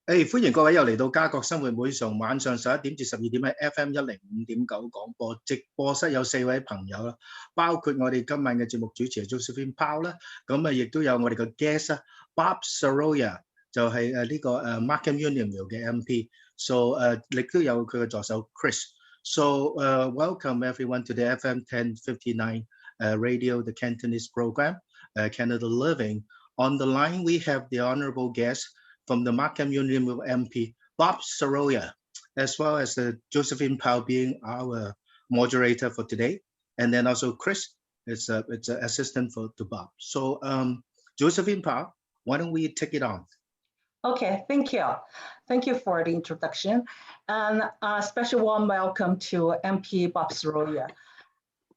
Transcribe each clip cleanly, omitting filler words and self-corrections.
歡迎各位又嚟到加國生活，每逢晚上11點至12點喺 FM105.9 廣播直播室有4位朋友啦，包括我哋今晚嘅節目主持 Josephine Powell 啦，咁亦都有我哋嘅 guest Bob Saroya， 就係呢個Markham Union 嘅 MP， so 亦都有佢嘅助手 Chris。 So welcome everyone to the FM 1059 radio, the Cantonese program, Canada Living. On the line we have the honorable guest from the Markham Union MP, Bob Saroya, as well as Josephine Powell being our moderator for today. And then also Chris, it's an assistant to Bob. So Josephine Powell, why don't we take it on? Okay, thank you. Thank you for the introduction. And a special warm welcome to MP Bob Saroya.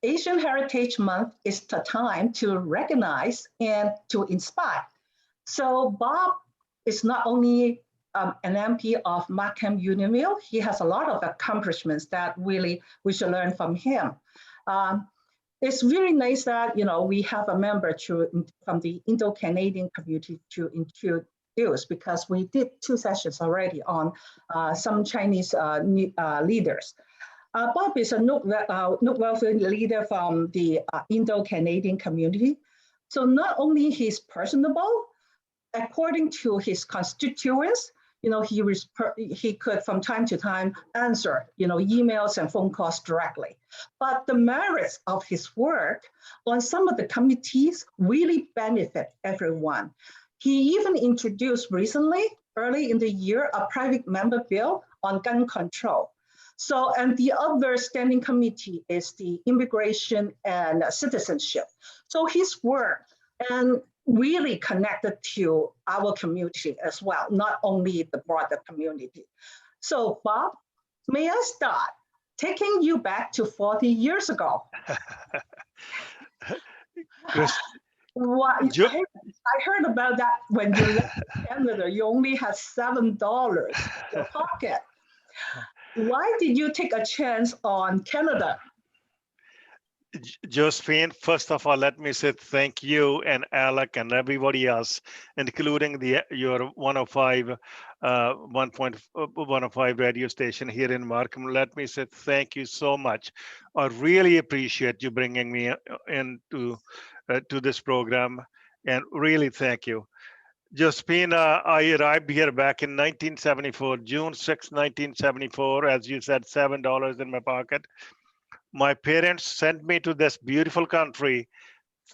Asian Heritage Month is the time to recognize and to inspire. So Bob is not only an MP of Markham Unionville, he has a lot of accomplishments that really we should learn from him. It's really nice that we have a member from the Indo-Canadian community to introduce, because we did 2 sessions already on some Chinese leaders. Bob is a noteworthy leader from the Indo-Canadian community. So not only he's personable, according to his constituents, he could from time to time answer, emails and phone calls directly. But the merits of his work on some of the committees really benefit everyone. He even introduced recently, early in the year, a private member bill on gun control. So, and the other standing committee is the immigration and citizenship. So his work and really connected to our community as well, not only the broader community. So Bob, may I start taking you back to 40 years ago? Chris, I heard about that when you left Canada, you only had $7 in your pocket. Why did you take a chance on Canada? Josephine, first of all, let me say thank you and Alec and everybody else, including your 105 radio station here in Markham. Let me say thank you so much. I really appreciate you bringing me into to this program, and really thank you. Josephine, I arrived here back in 1974, June 6, 1974. As you said, $7 in my pocket. My parents sent me to this beautiful country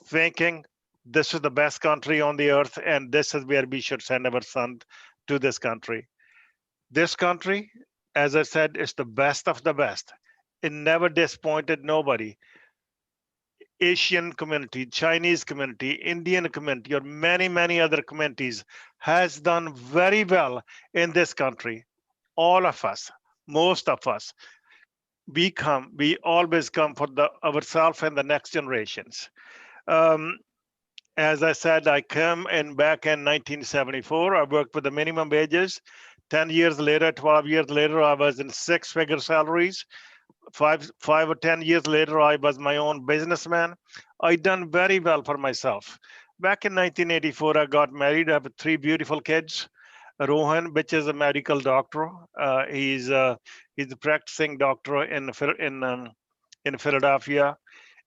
thinking this is the best country on the earth and this is where we should send our son to this country. This country, as I said, is the best of the best. It never disappointed nobody. Asian community, Chinese community, Indian community, or many, many other communities has done very well in this country. All of us, most of us, we always come for ourselves and the next generations. As I said, I came in back in 1974. I worked with the minimum wages. 10 years later, 12 years later, I was in 6-figure salaries. 5 or 10 years later, I was my own businessman. I done very well for myself. Back in 1984, I got married. I have 3 beautiful kids. Rohan, which is a medical doctor. He's a practicing doctor in Philadelphia.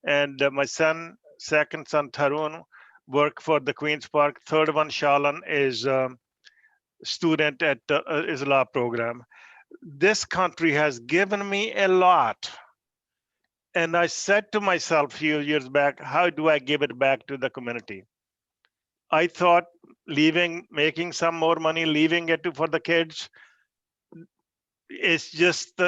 And my son, second son, Tarun, work for the Queen's Park. Third one, Shalan, is a student at is law program. This country has given me a lot. And I said to myself a few years back, how do I give it back to the community? I thought making some more money, leaving it for the kids. It's just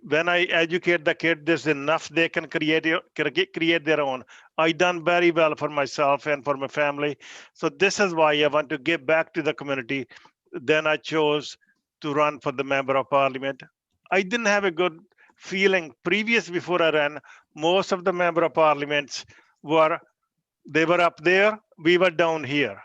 when I educate the kid, there's enough they can create their own. I done very well for myself and for my family. So this is why I want to give back to the community. Then I chose to run for the member of parliament. I didn't have a good feeling before I ran. Most of the member of parliaments were up there, we were down here.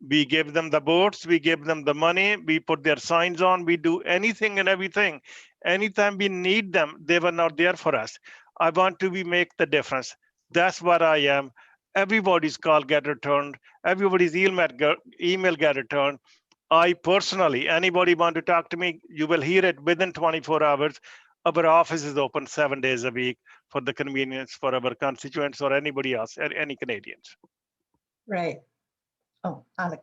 We gave them the votes, we gave them the money, we put their signs on, we do anything and everything. Anytime we need them, they were not there for us. I want to make the difference. That's what I am. Everybody's call get returned, everybody's email get returned. I personally, anybody want to talk to me, you will hear it within 24 hours. Our office is open 7 days a week for the convenience for our constituents or anybody else, any Canadians. Right. Oh, Alex.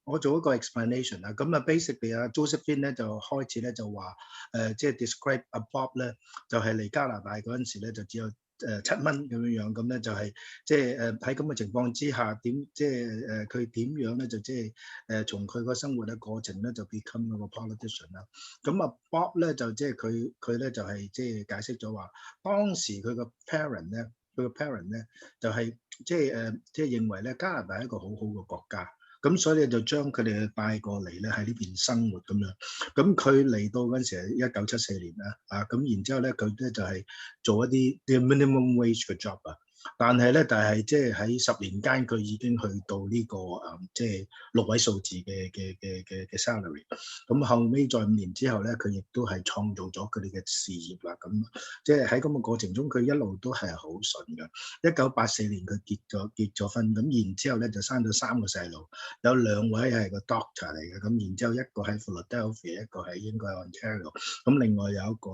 我做一個 explanation 啊，咁啊 basically 啊 Josephine 咧就開始咧就話即係 describe 阿 Bob 咧就係嚟加拿大嗰陣時咧就只有7蚊咁樣，咁咧就係即係喺咁嘅情況之下佢點樣咧就即係從佢個生活嘅過程咧就 become 一個 politician 啦。咁啊 Bob 咧就即係佢咧就係即係解釋咗話當時佢個 parent 咧。佢個 parent 咧就係即係認為咧加拿大係一個好好嘅國家，咁所以咧就將佢哋帶過嚟咧喺呢邊生活咁樣。咁佢嚟到嗰陣時係1974年啦，咁然之後咧佢咧就係做一啲 minimum wage 嘅 job 啊。但係即係喺10年間，佢已經去到呢個即係6位數字嘅 salary。咁後尾在5年之後咧，佢亦都係創造咗佢哋嘅事業啦。咁即係喺咁嘅過程中，佢一路都係好順嘅。1984年佢結咗婚，咁然之後咧就生咗3個細路，有2位係個 doctor 嚟嘅，咁然之後一個喺 Philadelphia， 一個喺應該係 Ontario。咁另外有個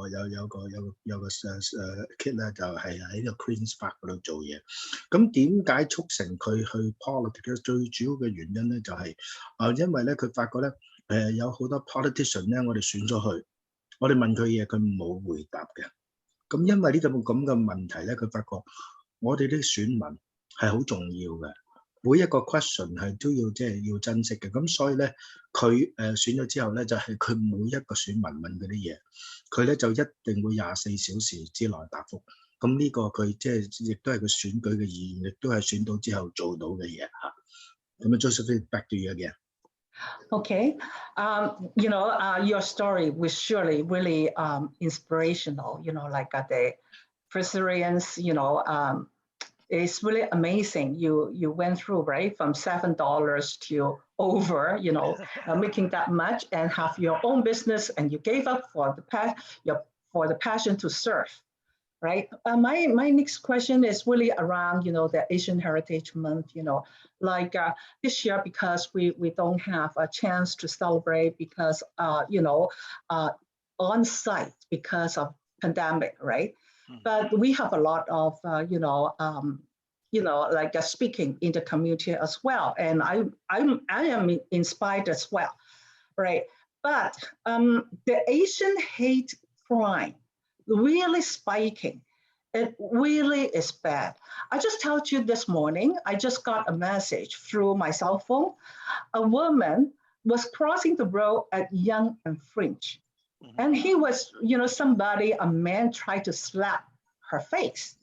kid 咧就係喺個 Queen's Park 嗰度做嘢。咁點解促成佢去 politics？ 最主要嘅原因咧就係因為咧佢發覺咧有好多 politician 咧，我哋選咗佢，我哋問佢嘢佢冇回答嘅。咁因為呢個咁嘅問題咧，佢發覺我哋啲選民係好重要嘅，每一個 question 係都要即係要珍惜嘅。咁所以咧佢選咗之後咧，就係佢每一個選民問嗰啲嘢，佢咧就一定會24小時之內答覆。咁呢個佢即係亦都係佢選舉嘅意願，亦都係選到之後做到嘅嘢嚇。咁啊 Josephine, back to you again. Okay, your story was surely really inspirational. Like the perseverance. It's really amazing. You went through right from $7 to over. Making that much and have your own business, and you gave up for the passion to serve. Right. My next question is really around, the Asian Heritage Month, like this year, because we don't have a chance to celebrate because, on site because of pandemic, right? Mm-hmm. But we have a lot of, speaking in the community as well. And I am inspired as well, right? But the Asian hate crime, really spiking. It really is bad. I just told you this morning, I just got a message through my cell phone. A woman was crossing the road at Yonge and French. Mm-hmm. And he was, a man tried to slap her face.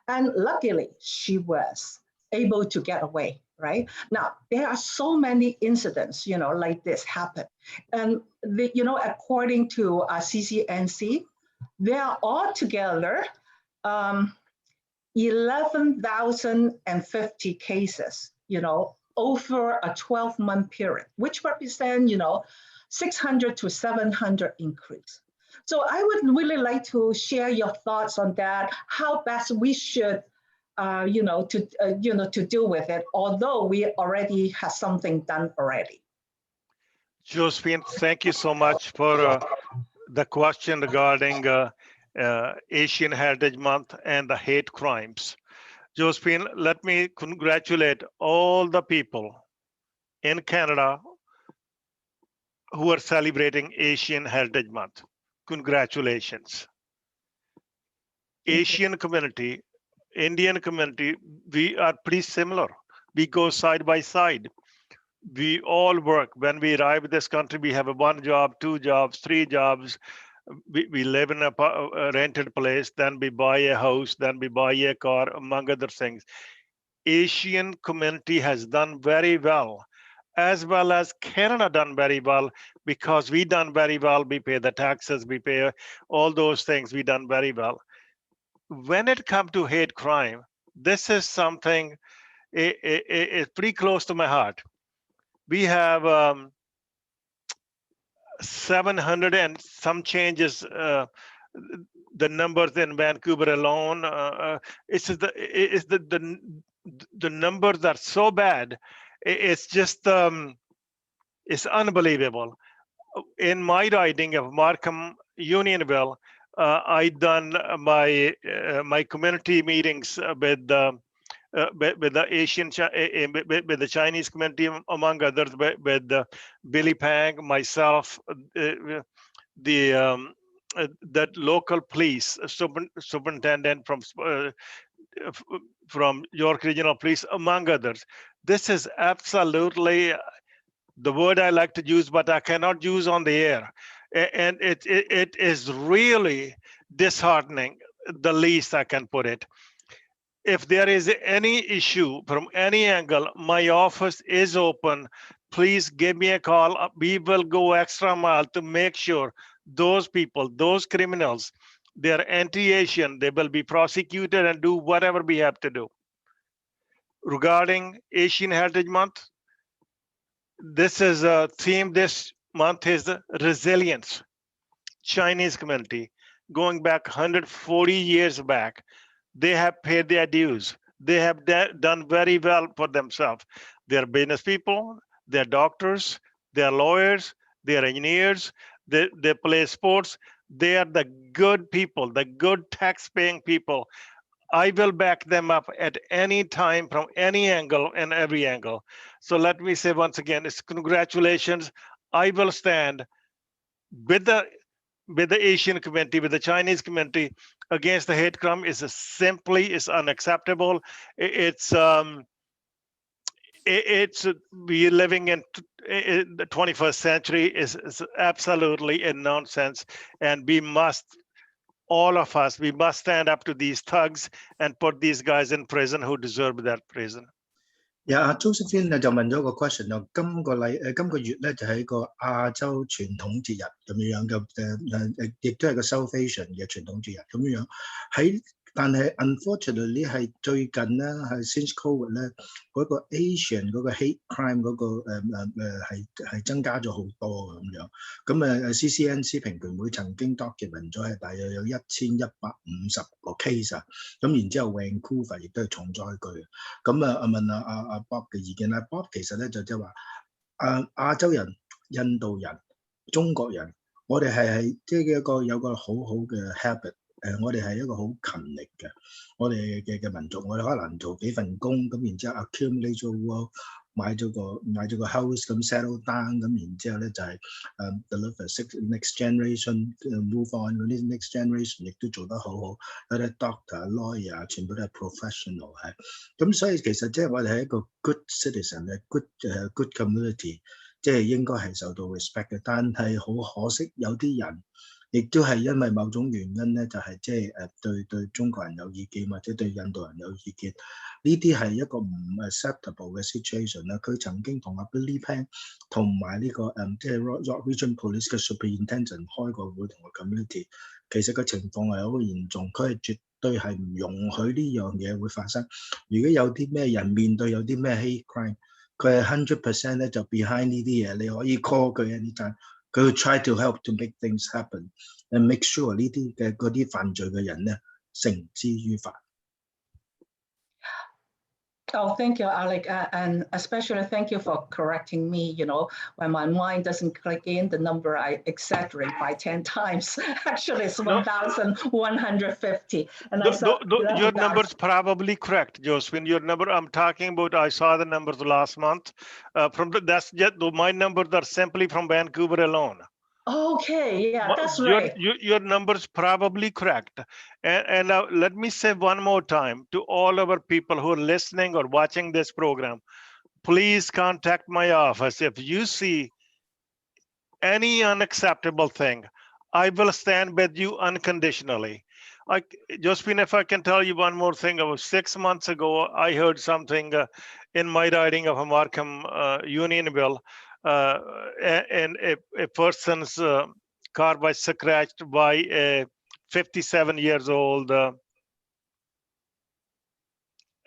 And luckily, she was able to get away, right? Now, there are so many incidents, like this happen. And, according to CCNC, there are altogether 11,050 cases, over a 12-month period, which represent, 600 to 700 increase. So I would really like to share your thoughts on that, how best we should, to deal with it, although we already have something done already. Josephine, thank you so much for the question regarding Asian Heritage Month and the hate crimes. Josephine, let me congratulate all the people in Canada who are celebrating Asian Heritage Month. Congratulations. Asian community, Indian community, we are pretty similar. We go side by side. We all work. When we arrive in this country, we have 1 job, 2 jobs, 3 jobs. We live in a rented place, then we buy a house, then we buy a car, among other things. Asian community has done very well as Canada done very well, because we done very well. We pay the taxes, we pay all those things, we done very well. When it comes to hate crime, this is something it's pretty close to my heart. We have 700 and some changes, the numbers in Vancouver alone. The numbers are so bad. It's just, it's unbelievable. In my riding of Markham Unionville, I done my community meetings with the Asian, with the Chinese community, among others, with Billy Pang, myself, that local police superintendent from York Regional Police, among others. This is absolutely the word I like to use, but I cannot use on the air. And it is really disheartening, the least I can put it. If there is any issue from any angle, my office is open. Please give me a call. We will go extra mile to make sure those people, those criminals, they're anti-Asian, they will be prosecuted and do whatever we have to do. Regarding Asian Heritage Month, this is a theme this month is resilience. Chinese community, going back 140 years back, they have paid their dues. They have done very well for themselves. They're business people, they're doctors, they're lawyers, they're engineers, they play sports. They are the good people, the good tax-paying people. I will back them up at any time from any angle and every angle. So let me say once again, it's congratulations. I will stand with the Asian community, with the Chinese community against the hate crime. Is simply unacceptable. It's we living in the 21st century is absolutely a nonsense, and we must, all of us, we must stand up to these thugs and put these guys in prison who deserve that prison. Josephine 就問咗個 question 就今個月咧就係一個亞洲傳統節日咁樣嘅亦都係個 Celebration 嘅傳統節日咁樣但係 unfortunately 係最近咧係 since COVID 咧嗰個 Asian 嗰個 hate crime 嗰個係增加咗好多咁樣CCNC 平權會曾經 document 咗係大約有1150個 case 啊咁然之後 Vancouver 亦都係重災區咁問阿 Bob 嘅意見啦 Bob 其實咧就即係話亞洲人、印度人、中國人，我哋係即係有個好好嘅 habit。我哋係一個好勤力嘅，我哋嘅民族，我哋可能做幾份工，咁然之後 accumulate 咗 wealth， 買咗個 house， 咁 settle down， 咁然之後咧就係deliver next generation move on， 嗰啲 next generation 亦都做得好好，有啲 doctor、lawyer 全部都係 professional 係，咁所以其實即係我哋係一個 good citizen 嘅 good community， 即係應該係受到 respect 嘅，但係好可惜有啲人。亦都係因為某種原因咧，就係即係對中國人有意見，或者對印度人有意見，呢啲係一個唔 acceptable 嘅 situation 啦。佢曾經同阿 Billy Pang 同埋呢個即係 York Region Police 嘅 Superintendent 開過會同個 community， 其實個情況係好嚴重，佢係絕對係唔容許呢樣嘢會發生。如果有啲咩人面對有啲咩 hate crime， 佢係 100% 咧就 behind 呢啲嘢，你可以 call 佢anytime。佢會 try to help to make things happen and make sure 呢啲嘅嗰啲犯罪嘅人咧繩之於法。Oh, thank you, Alec, and especially thank you for correcting me. You know, when my mind doesn't click in, the number I exaggerate by 10 times. Actually, it's 1,150. And your number's probably correct, Josephine. Your number I'm talking about, I saw the numbers last month. That's just my numbers are simply from Vancouver alone. Okay, yeah, that's right. Your number's probably correct. And now let me say one more time to all our people who are listening or watching this program, please contact my office. If you see any unacceptable thing, I will stand with you unconditionally. Josephine, if I can tell you one more thing, about 6 months ago, I heard something in my riding of Markham Unionville. And a person's car was scratched by a 57 years old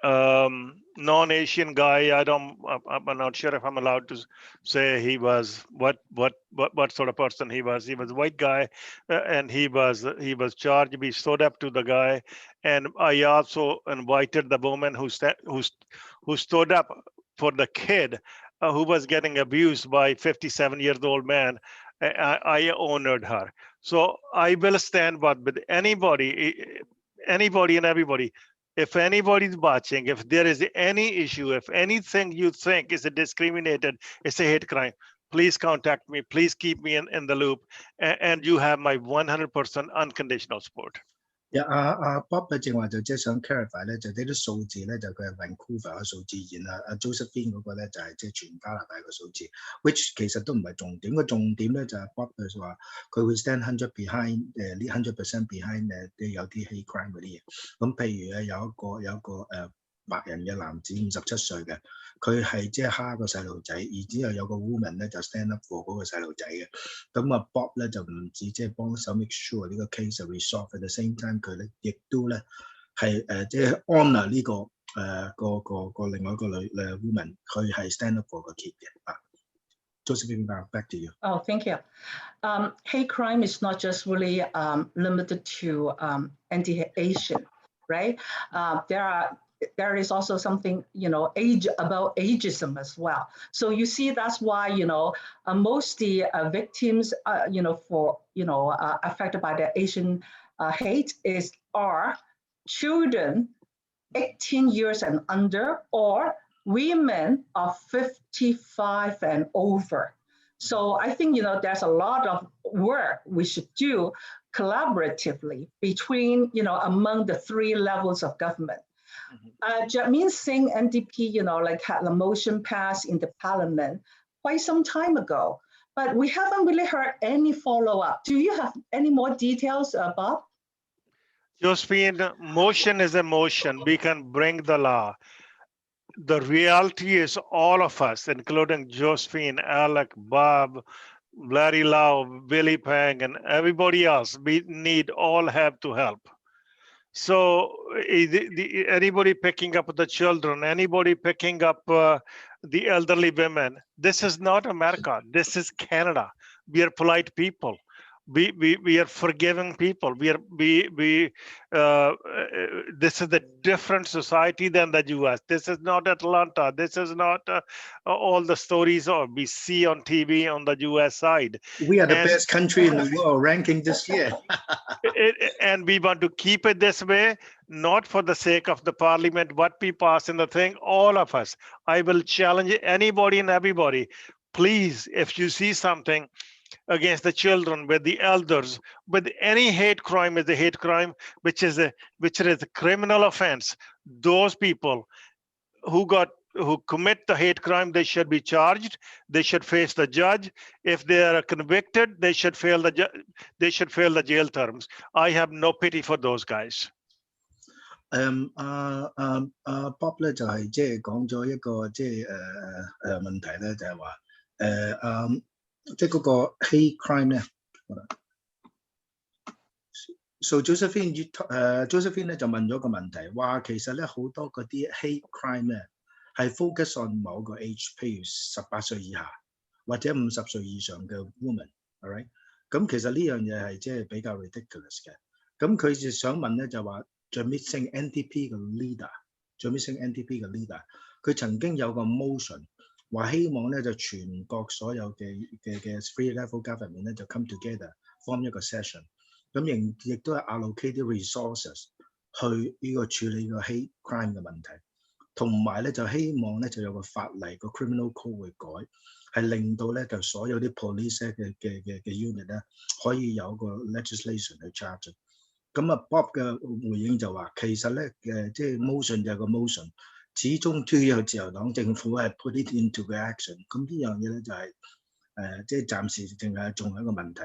non-Asian guy. I'm not sure if I'm allowed to say he was what sort of person he was. He was a white guy, and he was charged. We stood up to the guy, and I also invited the woman who stood up for the kid who was getting abused by 57-year-old man, I honored her. So I will stand with anybody and everybody. If anybody's watching, if there is any issue, if anything you think is discriminated, it's a hate crime, please contact me. Please keep me in the loop. And you have my 100% unconditional support. Bob 咧正話就即係想 clarify 咧，就呢啲數字咧就佢係 Vancouver 嘅數字，然後Josephine 嗰個咧就係即係全加拿大嘅數字 ，which 其實都唔係重點。個重點咧就係 Bob 佢話佢會 stand 100% behind 有啲 hate crime 嗰啲嘢。咁譬如咧有一個白人嘅男子57歲嘅，佢係即係蝦個細路仔，而之後有個 woman 咧就 stand up for 嗰個細路仔嘅。咁Bob 咧就唔止即係幫手 make sure 呢個 case 係 resolve at the same time， 佢咧亦都咧係即係 honour 呢個另外一個女woman， 佢係 stand up for 個 kid 嘅。Josephine, back to you. Oh, thank you. Hate crime is not just really limited to anti-Asian, right? There is also something, about ageism as well. So you see, that's why, most the victims, affected by the Asian hate are children 18 years and under, or women of 55 and over. So I think, there's a lot of work we should do collaboratively between, among the three levels of government. Jameen Singh NDP, had a motion passed in the parliament quite some time ago, but we haven't really heard any follow-up. Do you have any more details, Bob? Josephine, motion is a motion. We can bring the law. The reality is all of us, including Josephine, Alec, Bob, Larry Lau, Billy Pang, and everybody else, we all have to help. So anybody picking up the children, anybody picking up the elderly women, this is not America. This is Canada. We are polite people. We are forgiving people. This is a different society than the U.S. This is not Atlanta. This is not all the stories we see on TV on the U.S. side. We are the best country in the world ranking this year. And we want to keep it this way, not for the sake of the parliament, what we pass in the thing, all of us. I will challenge anybody and everybody. Please, if you see something against the children, with the elders, with any hate crime is a hate crime, which is a criminal offense. Those people who commit the hate crime, they should be charged. They should face the judge. If they are convicted, they should fail the jail terms. I have no pity for those guys. Bob 咧就係即係講咗一個即係問題咧，就係話即係嗰個 hate crime 咧。So Josephine 咧就問咗個問題，話其實咧好多嗰啲 hate crime 咧係 focus on 某個 age， 譬如18歲以下或者50歲以上嘅 woman，all right？ 咁其實呢樣嘢係即係比較 ridiculous 嘅。咁佢就想問咧就話 Jameen Singh NDP 嘅 leader，Jameen Singh NDP 嘅 leader， 佢曾經有個 motion。話希望咧就全國所有嘅 three level government 咧就 come together form 一個 session， 咁亦都係 allocate 啲 resources 去呢個處理個 hate crime 嘅問題，同埋咧就希望咧就有個法例個 criminal code 會改，係令到咧就所有啲 police 嘅 unit 咧可以有個 legislation 去 charge。咁Bob 嘅回應就話其實咧即係 motion 就係個 motion。始終都要自由黨政府係 put it into the action， 咁呢樣嘢咧就係即係暫時淨係仲係一個問題。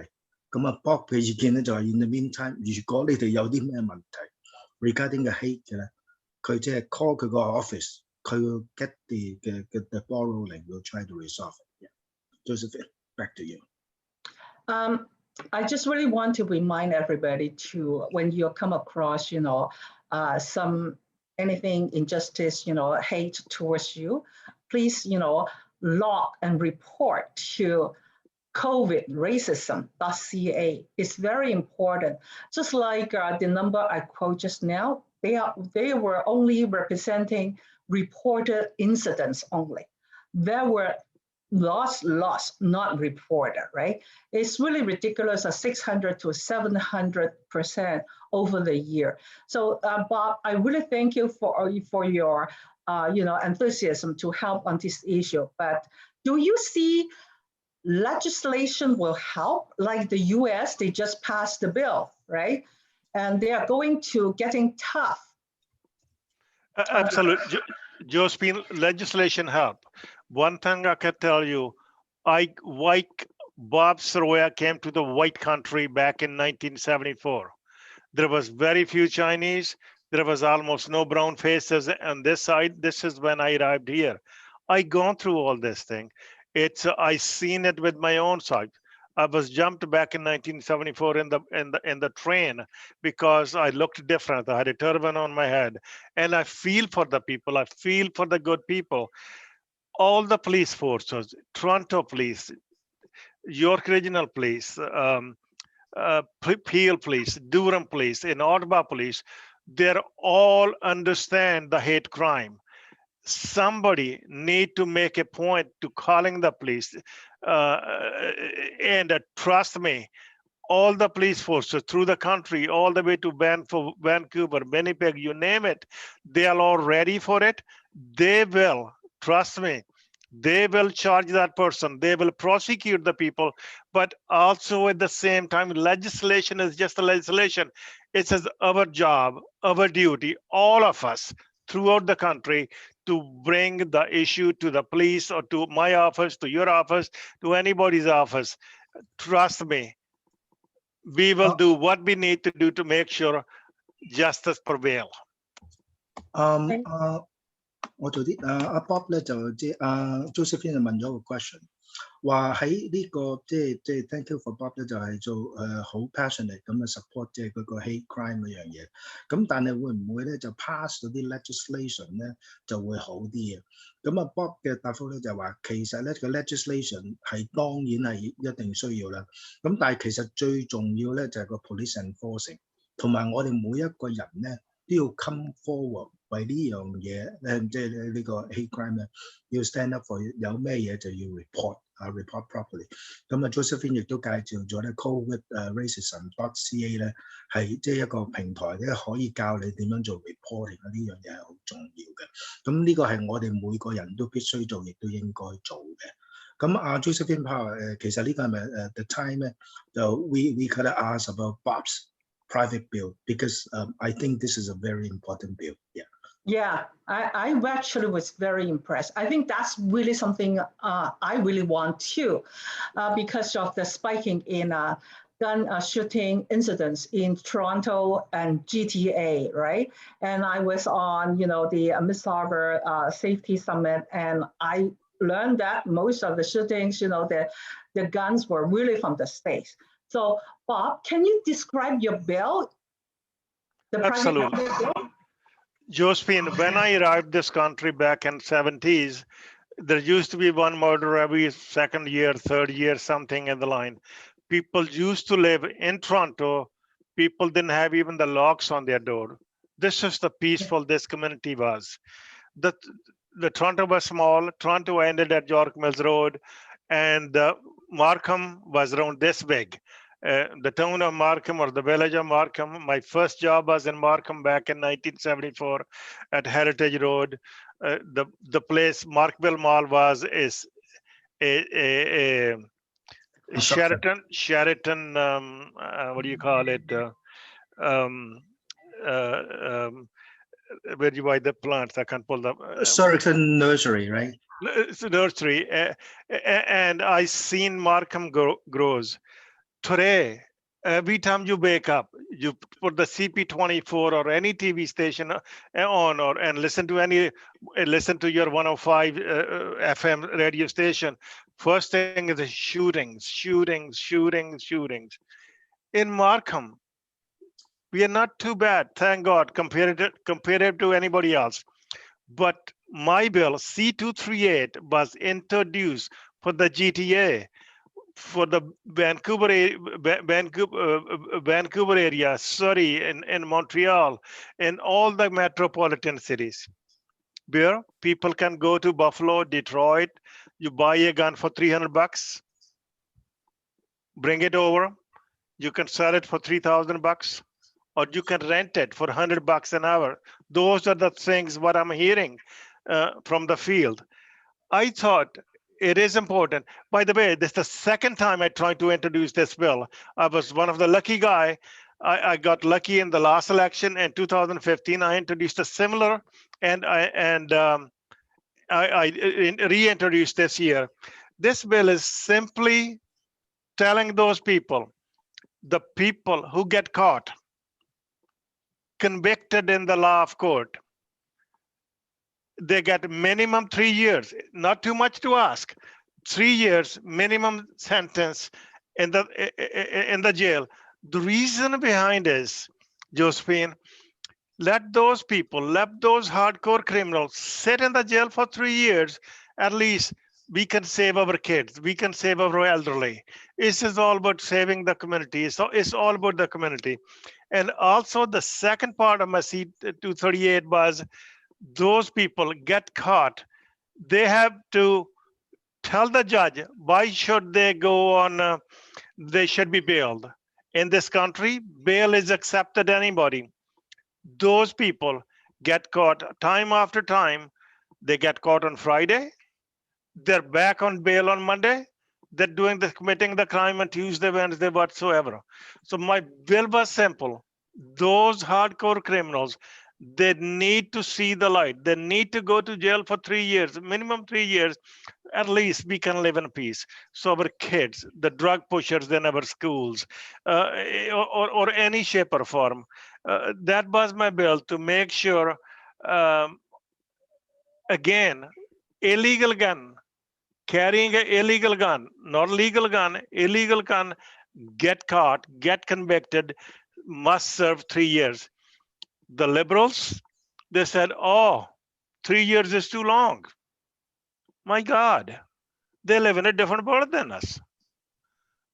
咁Bob 嘅意見咧就係 in the meantime， 如果你哋有啲咩問題 regarding 嘅 hate 嘅咧，佢即係 call 佢個 office， 佢會 get the ball rolling， will try to resolve it. Josephine, back to you. I just really want to remind everybody to, when you come across, anything injustice, hate towards you, please, log and report to covidracism.ca. It's very important. Just like the number I quote just now, they were only representing reported incidents only. There were lost, not reported, right? It's really ridiculous, 600 to 700% over the year. So Bob, I really thank you for your enthusiasm to help on this issue. But do you see legislation will help? Like the US, they just passed the bill, right? And they are going to getting tough. Absolutely. Josephine, legislation help. One thing I can tell you, Bob Saroya came to the white country back in 1974. There was very few Chinese. There was almost no brown faces on this side. This is when I arrived here. I gone through all this thing. I seen it with my own sight. I was jumped back in 1974 in the train because I looked different. I had a turban on my head, and I feel for the people. I feel for the good people. All the police forces, Toronto Police, York Regional Police, Peel Police, Durham Police, and Ottawa Police, they all understand the hate crime. Somebody need to make a point to calling the police, and trust me, all the police forces through the country, all the way to Vancouver, Winnipeg, you name it, they are all ready for it. They will, trust me, they will charge that person. They will prosecute the people. But also at the same time, legislation is just a legislation. It says our job, our duty, all of us throughout the country to bring the issue to the police or to my office, to your office, to anybody's office. Trust me, we will do what we need to do to make sure justice prevail. 我做啲Bob 咧就Josephine 就問咗個 question， 話喺呢個即係 thank you for Bob 咧就係做好 passionate 咁嘅 support 即係嗰個 hate crime 嗰樣嘢，咁但係會唔會咧就 pass 嗰啲 legislation 咧就會好啲嘅？咁Bob 嘅答覆咧就話其實咧個 legislation 係當然係一定需要啦，咁但係其實最重要咧就係個 police enforcing， 同埋我哋每一個人咧都要 come forward。為呢樣嘢即係呢個 hate crime 咧，要 stand up for， 有咩嘢就要 report properly。咁Josephine 亦都介紹咗咧 COVID racism.ca 咧係即係一個平台咧，可以教你點樣做 reporting 呢樣嘢係好重要嘅。咁呢個係我哋每個人都必須做，亦都應該做嘅。咁Josephine Power 其實呢個係咪the time 咧？就 we could ask about Bob's private bill because I think this is a very important bill. Yeah, I actually was very impressed. I think that's really something I really want too, because of the spiking in gun shooting incidents in Toronto and GTA, right? And I was on, the Miss Harbor Safety Summit, and I learned that most of the shootings, the guns were really from the States. So, Bob, can you describe your bill? Absolutely. Josephine, when I arrived this country back in 70s, there used to be one murder every second year, third year, something in the line. People used to live in Toronto. People didn't have even the locks on their door. This is the peaceful this community was. The Toronto was small. Toronto ended at York Mills Road, and Markham was around this big. The town of Markham or the village of Markham. My first job was in Markham back in 1974 at Heritage Road. The place Markville Mall was is a Sheraton. What do you call it? Where you buy the plants? I can't pull them. Sheraton Nursery, right? It's a nursery, and I seen Markham grows. Today, every time you wake up, you put the CP24 or any TV station on, and listen to your 105 FM radio station. First thing is the shootings. In Markham, we are not too bad, thank God, compared to anybody else. But my bill C238 was introduced for the GTA. For the Vancouver area, Surrey, and Montreal, and all the metropolitan cities. where people can go to Buffalo, Detroit, you buy a gun for $300, bring it over, you can sell it for $3,000, or you can rent it for $100 an hour. Those are the things what I'm hearing from the field. I thought it is important. By the way, this is the second time I tried to introduce this bill. I was one of the lucky guy. I got lucky in the last election in 2015. I introduced a similar, and I reintroduced this year. This bill is simply telling those people, the people who get caught, convicted in the law of court, they get minimum 3 years, not too much to ask. 3 years minimum sentence in the jail. The reason behind is, Josephine, let those people, let those hardcore criminals sit in the jail for 3 years. At least we can save our kids. We can save our elderly. This is all about saving the community. So it's all about the community. And also the second part of my C-238 was, those people get caught, they have to tell the judge why should they go on, they should be bailed. In this country, bail is accepted anybody. Those people get caught time after time. They get caught on Friday, they're back on bail on Monday, they're committing the crime on Tuesday, Wednesday, whatsoever. So my bill was simple. Those hardcore criminals, they need to see the light. They need to go to jail for 3 years, minimum 3 years. At least we can live in peace. So our kids, the drug pushers in our schools, or any shape or form. That was my bill, to make sure, again, illegal gun, carrying an illegal gun, not legal gun, illegal gun, get caught, get convicted, must serve 3 years. The liberals, they said, oh, 3 years is too long. My God, they live in a different world than us.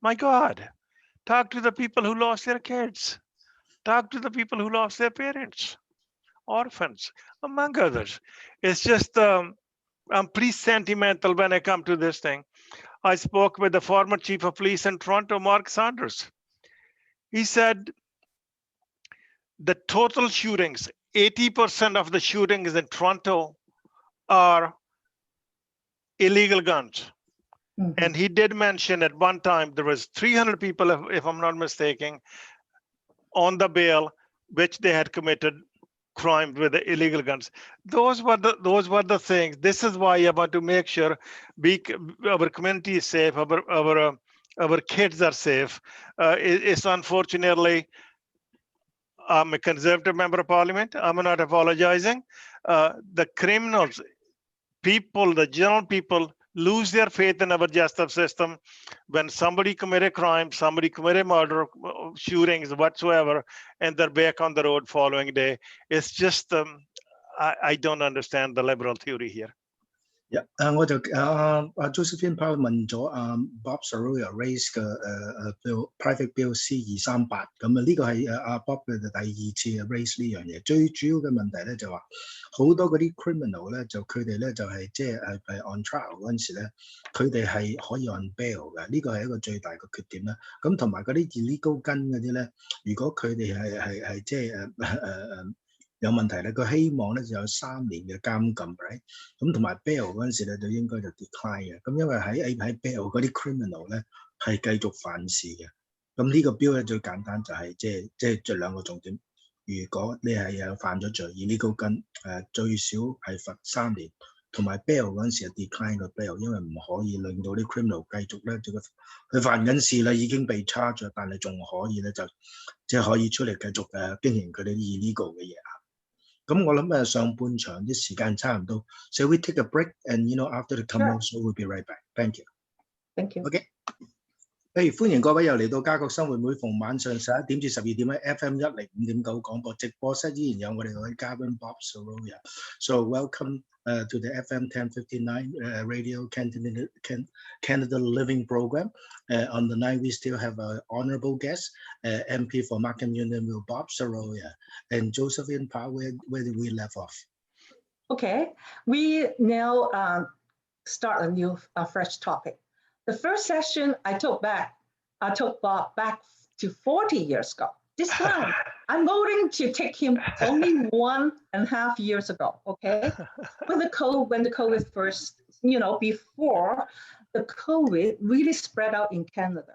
My God, talk to the people who lost their kids. Talk to the people who lost their parents, orphans, among others. It's just, I'm pretty sentimental when I come to this thing. I spoke with the former chief of police in Toronto, Mark Saunders. He said, the total shootings, 80% of the shootings in Toronto are illegal guns. Mm-hmm. And he did mention at one time there was 300 people, if I'm not mistaken, on the bail, which they had committed crime with the illegal guns. Those were the things. This is why I want to make sure our community is safe, our kids are safe. It's unfortunately, I'm a conservative member of parliament. I'm not apologizing. The criminals, people, the general people, lose their faith in our justice system when somebody commit a crime, somebody commit a murder, shootings, whatsoever, and they're back on the road following day. It's just, I don't understand the liberal theory here. Yeah, 我就Josephine Powell 問咗Bob Saroya raise 嘅bill private bill C-238，咁呢個係Bob 嘅第二次 raise 呢樣嘢。最主要嘅問題咧就話好多嗰啲 criminal 咧就佢哋咧就係即係on trial 嗰陣時咧，佢哋係可以 on bail 嘅，呢個係一個最大嘅缺點啦。咁同埋嗰啲 illegal gun 嗰啲咧，如果佢哋係即係有問題咧，佢希望咧就有3年嘅監禁 ，right？ 咁同埋 bail 嗰陣時咧就應該就 decline 嘅。咁因為喺 bail 嗰啲 criminal 咧係繼續犯事嘅。咁呢個標咧最簡單就係即係兩個重點。如果你係有犯咗罪，而呢個跟最少係罰3年，同埋 bail 嗰陣時係 decline 個 bail， 因為唔可以令到啲 criminal 繼續咧佢犯緊事啦，已經被 charge 但係仲可以咧就即係可以出嚟繼續經營佢哋啲 illegal 嘅嘢。咁我諗上半場啲時間差唔多 ，so we take a break and after the commercial we'll be right back. Thank you. Thank you. OK. 歡迎各位又嚟到家國生活，每逢晚上11點至12點喺 FM105.9 廣播直播室，依然有我哋位嘉賓 Bob Saroya. So welcome to the FM 1059 Radio Canada Living Program. On the night we still have an honorable guest, MP for Markham Union Bob Saroya, and Josephine Powell. Where did we left off? Okay, we now start a fresh topic. The first session I took Bob back to 40 years ago. This time, I'm going to take him only 1.5 years ago, okay? When the COVID first, before the COVID really spread out in Canada,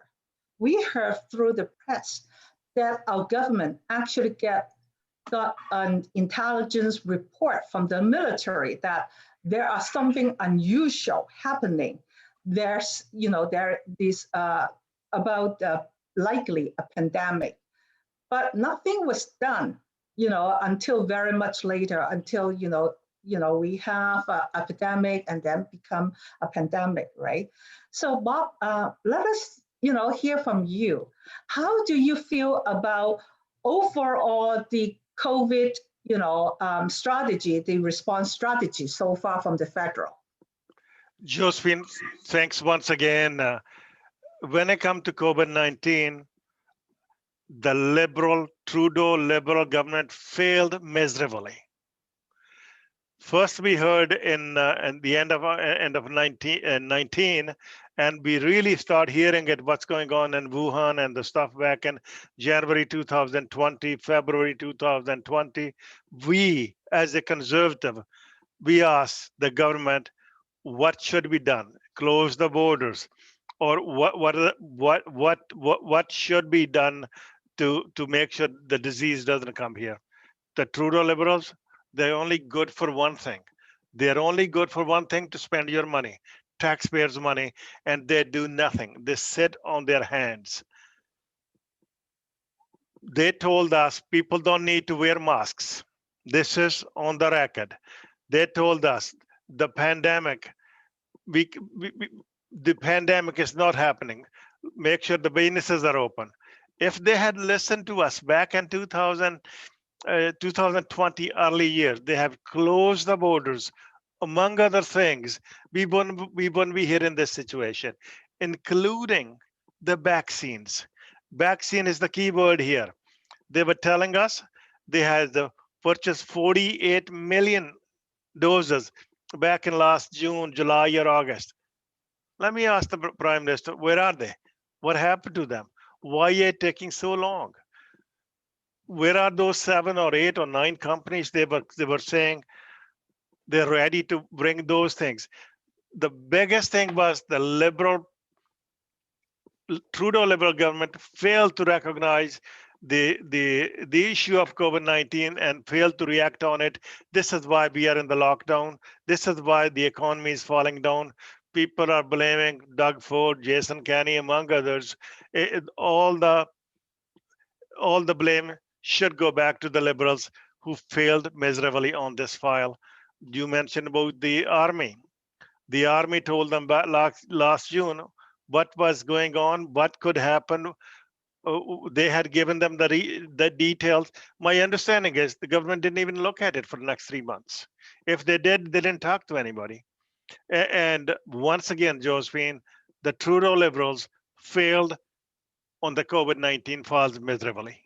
we heard through the press that our government actually got an intelligence report from the military that there are something unusual happening. There's, about likely a pandemic, but nothing was done, until very much later, until, we have an epidemic and then become a pandemic, right? So Bob, let us, hear from you. How do you feel about overall the COVID, strategy, the response strategy so far from the federal? Josephine, thanks once again. When I come to COVID-19, the Trudeau liberal government failed miserably. First, we heard in the end of 19, and we really start hearing it, what's going on in Wuhan and the stuff back in January 2020, February 2020. We, as a conservative, we asked the government, what should be done? Close the borders, or what should be done to make sure the disease doesn't come here? The Trudeau liberals, they're only good for one thing. They're only good for one thing: to spend your money, taxpayers' money, and they do nothing. They sit on their hands. They told us people don't need to wear masks. This is on the record. They told us the pandemic, the pandemic is not happening. Make sure the businesses are open. If they had listened to us back in 2020 early years, they have closed the borders. Among other things, we wouldn't be here in this situation, including the vaccines. Vaccine is the key word here. They were telling us they had purchased 48 million doses back in last June, July, or August. Let me ask the Prime Minister, where are they? What happened to them? Why are it taking so long? Where are those 7 or 8 or 9 companies they were saying they're ready to bring those things? The biggest thing was the Trudeau liberal government failed to recognize the issue of COVID-19 and failed to react on it. This is why we are in the lockdown. This is why the economy is falling down. People are blaming Doug Ford, Jason Kenney, among others. All the blame should go back to the liberals who failed miserably on this file. You mentioned about the army. The army told them back last June what was going on, what could happen. They had given them the details. My understanding is the government didn't even look at it for the next 3 months. If they did, they didn't talk to anybody. And once again, Josephine, the Trudeau liberals failed on the COVID-19 files miserably.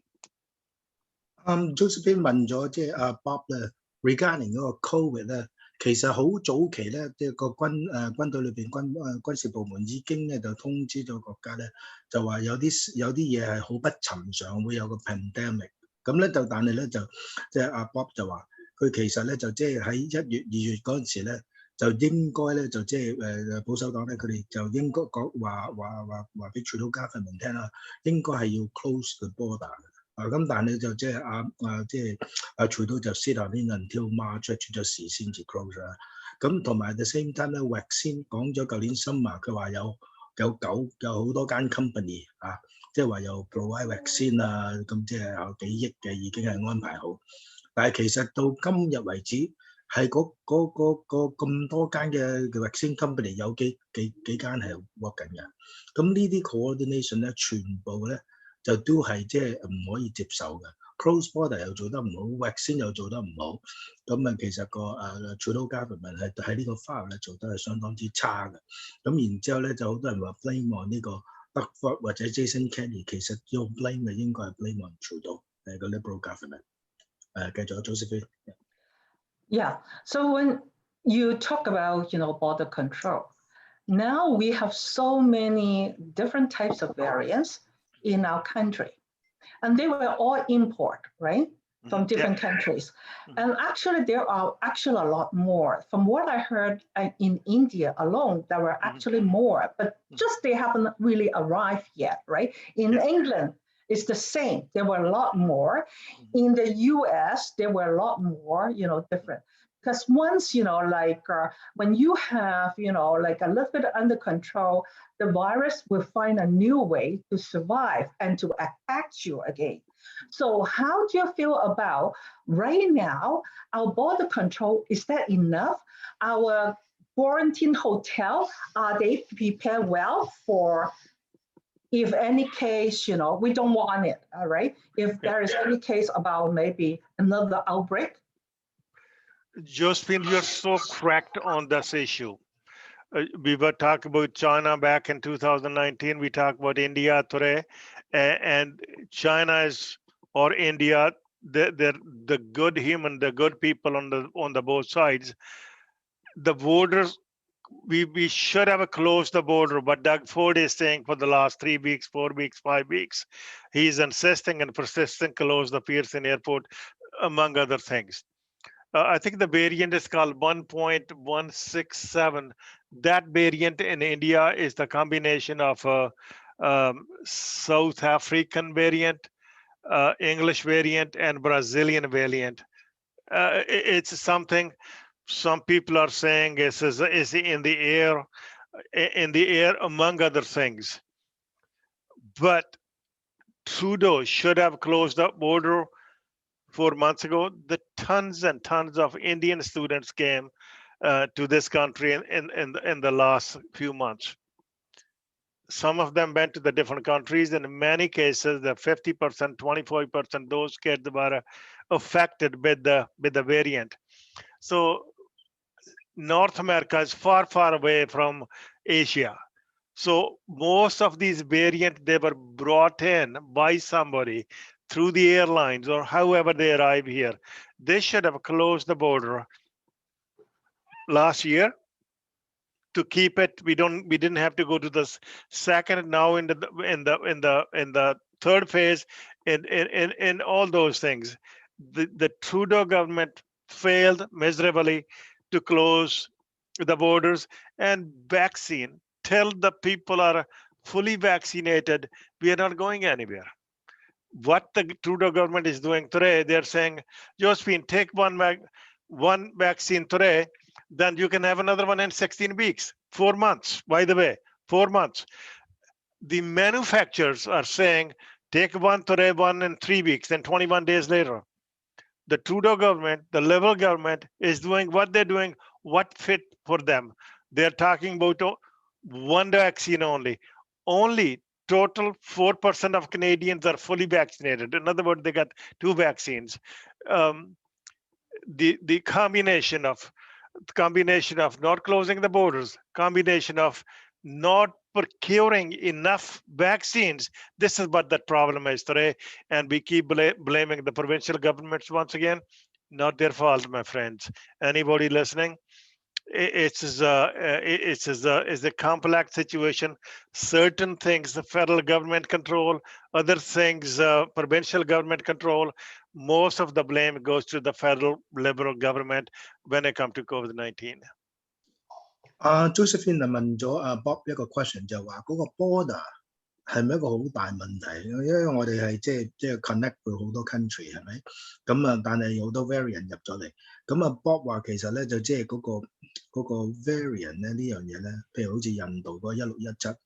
Josephine 問咗即係Bob 咧 regarding 嗰個 COVID 咧，其實好早期咧，即係個軍隊裏邊軍事部門已經咧就通知咗國家咧，就話有啲嘢係好不尋常，會有個 pandemic。咁咧但係咧就即係Bob 就話佢其實咧就即係喺1月2月嗰陣時咧，就應該咧就即係保守黨咧，佢哋就應該講話俾Trudeau government聽啦，應該係要 close the border 嘅。咁但係就即係Trudeau就 sit on in until March 出咗事先至 close 啦。咁同埋 at the same time 咧 vaccine 講咗舊年summer佢話有好多間 company 即係話有 provide vaccine 啊，咁即係有幾億嘅已經係安排好。但係其實到今日為止係嗰咁多間嘅 vaccine company 有幾間係 work 緊嘅。咁呢啲 coordination 咧全部咧就都係即係唔可以接受嘅。Close border 又做得唔好 ，vaccine 又做得唔好，咁其實個Trudeau government 係喺呢個 file 咧做得係相當之差嘅。咁然之後咧就好多人話 blame on 呢個 Doug Ford 或者 Jason Kenney， 其實要 blame 嘅應該係 blame on Trudeau 個 Liberal government。繼續 Josephine。Yeah. So when you talk about, border control, now we have so many different types of variants in our country, and they were all import, right? From different countries. And actually, there are actually a lot more. From what I heard in India alone, there were actually more, but just they haven't really arrived yet, right? In England, it's the same. There were a lot more. In the US, there were a lot more, different. Because once, when you have, like a little bit under control, the virus will find a new way to survive and to attack you again. So how do you feel about right now, our border control, is that enough? Our quarantine hotel, are they prepared well for, if any case, we don't want it, all right? If there is any case about maybe another outbreak? Josephine, you're so correct on this issue. We were talking about China back in 2019. We talk about India today, and China is, or India, they're the good human, the good people on the both sides. The borders, we should have closed the border, but Doug Ford is saying for the last 3 weeks, 4 weeks, 5 weeks, he's insisting and persisting close the Pearson Airport, among other things. I think the variant is called 1.167. That variant in India is the combination of South African variant, English variant, and Brazilian variant. It's something some people are saying is in the air, among other things. But Trudeau should have closed the border 4 months ago. The tons and tons of Indian students came to this country in the last few months. Some of them went to the different countries, and in many cases, the 50%, 25%, those kids were affected with the variant. So North America is far, far away from Asia. So most of these variants, they were brought in by somebody through the airlines or however they arrive here. They should have closed the border last year to keep it. We didn't have to go to the second. Now in the third phase, in all those things, the Trudeau government failed miserably to close the borders. And vaccine, till the people are fully vaccinated, we are not going anywhere. What the Trudeau government is doing today, they're saying, Josephine, take one vaccine today, then you can have another one in 16 weeks, 4 months, by the way, 4 months. The manufacturers are saying, take one today, one in 3 weeks, then 21 days later. The Trudeau government, the Liberal government, is doing what they're doing, what fit for them. They're talking about one vaccine only. Only total 4% of Canadians are fully vaccinated. In other words, they got 2 vaccines. The combination of not closing the borders, combination of not procuring enough vaccines. This is what that problem is today, and we keep blaming the provincial governments once again. Not their fault, my friends. Anybody listening? It's a complex situation. Certain things the federal government control, other things provincial government control. Most of the blame goes to the federal Liberal government when it comes to COVID-19. Josephine 問咗Bob 一個 question， 就話嗰個 border 係咪一個好大問題？因為我哋係即係 connect 佢好多 country 係咪？咁啊，但係有好多 variant 入咗嚟。咁啊 Bob 話其實咧就即係嗰個 variant 咧呢樣嘢咧，譬如好似印度嗰1617，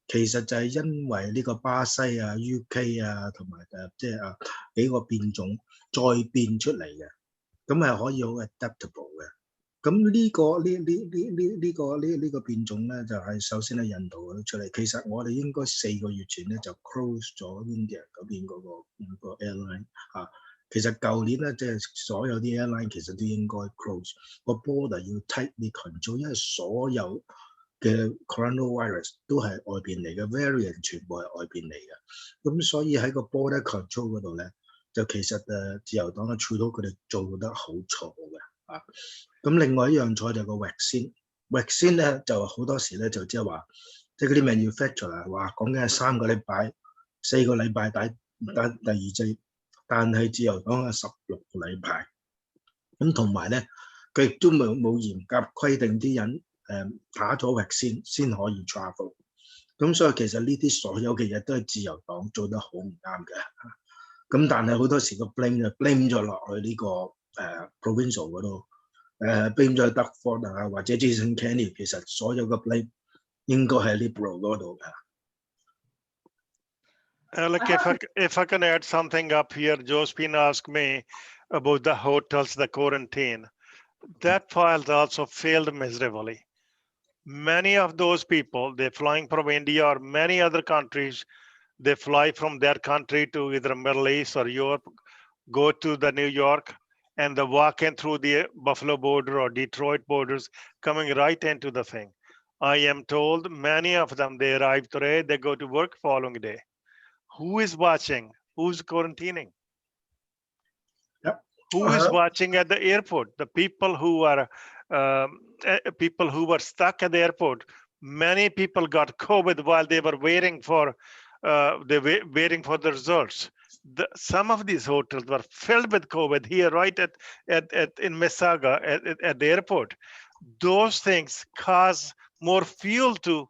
其實就係因為呢個巴西啊、UK 啊同埋即係幾個變種再變出嚟嘅，咁係可以好 adaptable 嘅。咁呢個變種咧，就係首先喺印度嗰度出嚟。其實我哋應該4個月前咧就 close 咗 India 嗰邊嗰個 airline 嚇。其實舊年咧，即係所有啲 airline 其實都應該 close 個 border 要 tightly control， 因為所有嘅 coronavirus 都係外邊嚟嘅 variant， 全部係外邊嚟嘅。咁所以喺個 border control 嗰度咧，就其實自由黨嘅 Trudeau 佢哋做得好錯嘅。啊。咁另外一樣菜就個 vaccine 咧就好多時咧就即係話，即係嗰啲 manufacturer 話講緊係3個禮拜、4個禮拜打第二劑，但係自由黨係16個禮拜。咁同埋咧，佢亦都冇嚴格規定啲人打咗 vaccine 先可以 travel。咁所以其實呢啲所有嘅嘢都係自由黨做得好唔啱嘅。咁但係好多時個 blame 就 blame 咗落去呢個provincial 嗰度。blame 咗 Duckford 啊，或者 Jason Kenney， 其實所有嘅 blame 應該係 Liberal 嗰度嘅。Look, if I can add something up here, Josephine asked me about the hotels, the quarantine. That file also failed miserably. Many of those people, they're flying from India or many other countries. They fly from their country to either Middle East or Europe, go to the New York, and they walk in through the Buffalo border or Detroit borders, coming right into the thing. I am told many of them, they arrive today, they go to work following day. Who is watching? Who's quarantining? Yep. Who is watching at the airport? The people who are stuck at the airport. Many people got COVID while they were waiting for the results. Some of these hotels were filled with COVID here, right in Mississauga at the airport. Those things cause more fuel to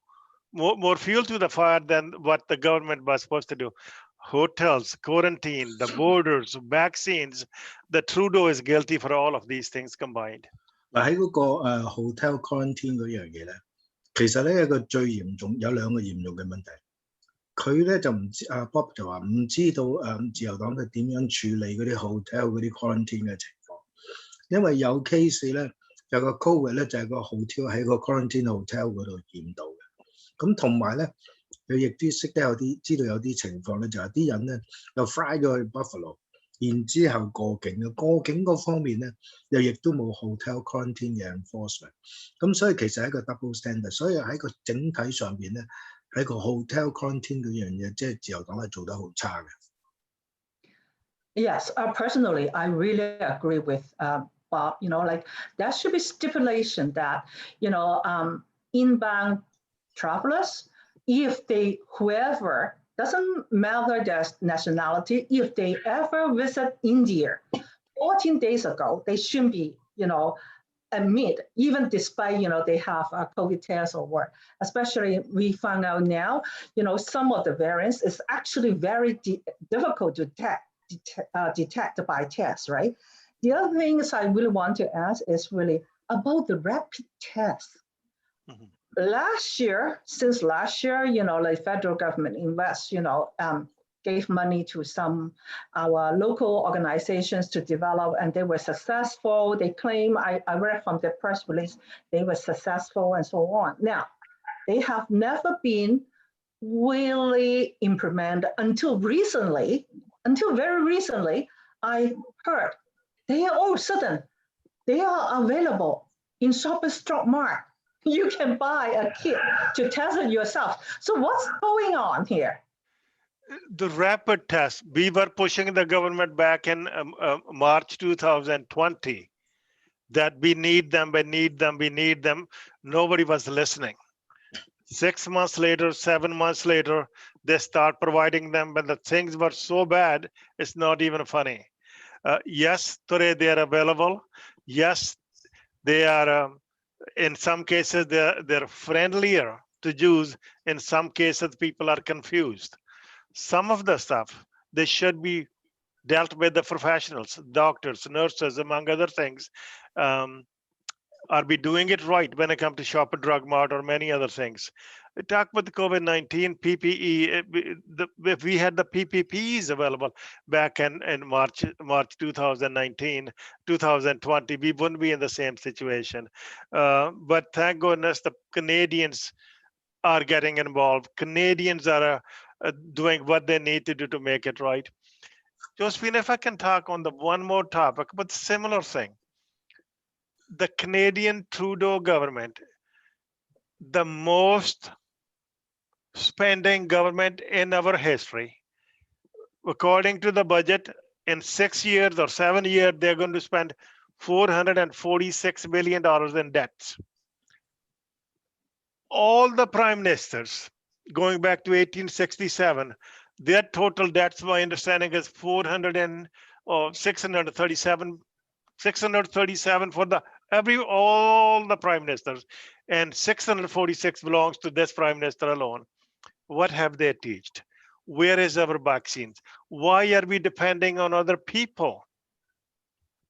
the fire than what the government was supposed to do. Hotels, quarantine, the borders, vaccines. The Trudeau is guilty for all of these things combined. 嗱喺嗰個hotel quarantine 嗰樣嘢咧，其實咧有兩個嚴重嘅問題。佢咧就唔知Bob 就話唔知道自由黨係點樣處理嗰啲 hotel 嗰啲 quarantine 嘅情況，因為有 case 咧有個 COVID 咧就係個 hotel 喺個 quarantine hotel 嗰度驗到嘅，咁同埋咧佢亦都知道有啲情況咧就係啲人咧又 fly 咗去 Buffalo， 然之後過境嗰方面咧又亦都冇 hotel quarantine 嘅 enforcement， 咁所以其實係一個 double standard， 所以喺個整體上邊咧。喺個 hotel quarantine 嗰樣嘢，即係自由黨係做得好差嘅。Yes, personally, I really agree with Bob. Like there should be stipulation that inbound travelers, if whoever doesn't matter their nationality, if they ever visit India 14 days ago, they shouldn't be admit, even despite they have a COVID test or what. Especially we found out now, some of the variants is actually very difficult to detect by test, right? The other things I really want to ask is really about the rapid test. Mm-hmm. Since last year, like federal government invests, gave money to our local organizations to develop, and they were successful. They claim, I read from the press release, they were successful and so on. Now, they have never been really implemented until very recently, I heard they are all of a sudden, they are available in Shoppers Drug Mart. You can buy a kit to test it yourself. So what's going on here? The rapid test, we were pushing the government back in March 2020 that we need them. Nobody was listening. 6 months later, 7 months later, they start providing them, but the things were so bad, it's not even funny. Yes, today they are available. Yes, they are, in some cases, they're friendlier to use. In some cases, people are confused. Some of the stuff, they should be dealt with the professionals, doctors, nurses, among other things. Are we doing it right when it comes to Shopper Drug Mart or many other things? We talk about the COVID-19 PPE. If we had the PPPs available back in March 2019, 2020, we wouldn't be in the same situation. But thank goodness the Canadians are getting involved. Canadians are doing what they need to do to make it right. Josephine, if I can talk on the one more topic, but similar thing. The Canadian Trudeau government, the most spending government in our history. According to the budget, in 6 years or 7 years, they're going to spend $446 billion in debts. All the prime ministers, going back to 1867, their total debts, my understanding, is 637 for all the prime ministers, and 646 belongs to this prime minister alone. What have they taught? Where is our vaccines? Why are we depending on other people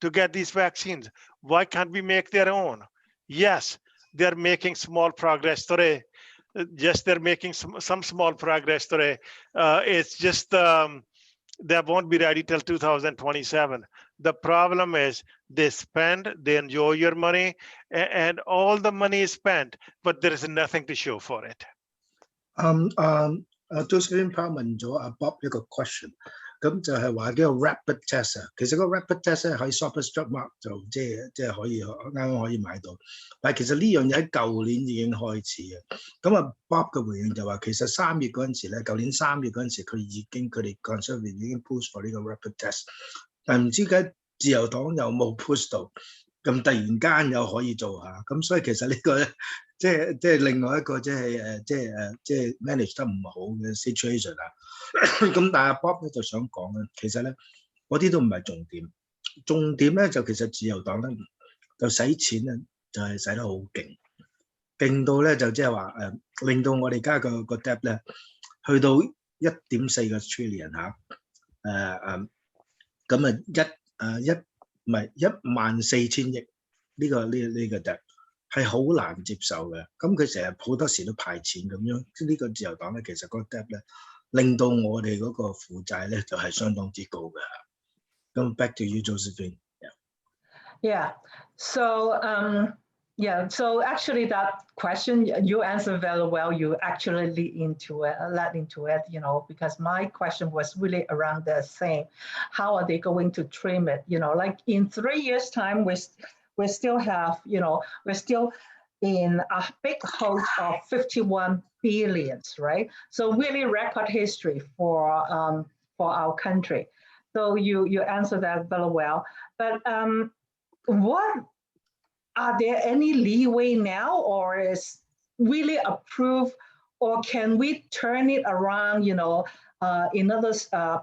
to get these vaccines? Why can't we make their own? Yes, they're making small progress today. Yes, they're making some small progress today. It's just they won't be ready till 2027. The problem is they spend, they enjoy your money, and all the money is spent, but there is nothing to show for it. Josephine Powell 問咗阿 Bob 一個 question， 咁就係話叫 rapid test 啊。其實個 rapid test 咧喺 Shoppers Drug Mart 就即係可以啱啱可以買到，但係其實呢樣嘢喺舊年已經開始嘅。咁啊 Bob 嘅回應就話，其實3月嗰陣時咧，舊年3月嗰陣時，佢哋 Conservative 已經 push for 呢個 rapid test， 但係唔知點解自由黨又冇 push 到，咁突然間又可以做下，咁所以其實呢個咧。即係另外一個即係 manage 得唔好嘅 situation 啊。咁但係 Bob 咧就想講咧，其實咧嗰啲都唔係重點，重點咧就其實自由黨咧就使錢咧就係使得好勁到咧就即係話令到我哋而家個 debt 咧去到1.4個 trillion 嚇，咁啊14000億呢個 debt。係好難接受嘅，咁佢成日好多時都派錢咁樣，呢個自由黨咧其實個 debt 咧令到我哋嗰個負債咧就係相當之高嘅。咁 back to you, Josephine. Yeah. So So actually that question you answered very well. You actually led into it, because my question was really around the same. How are they going to trim it? Like in 3 years' time, we still have, we're still in a big hole of 51 billions, right? So really record history for our country. So you answered that very well. But are there any leeway now, or is really approved, or can we turn it around, in another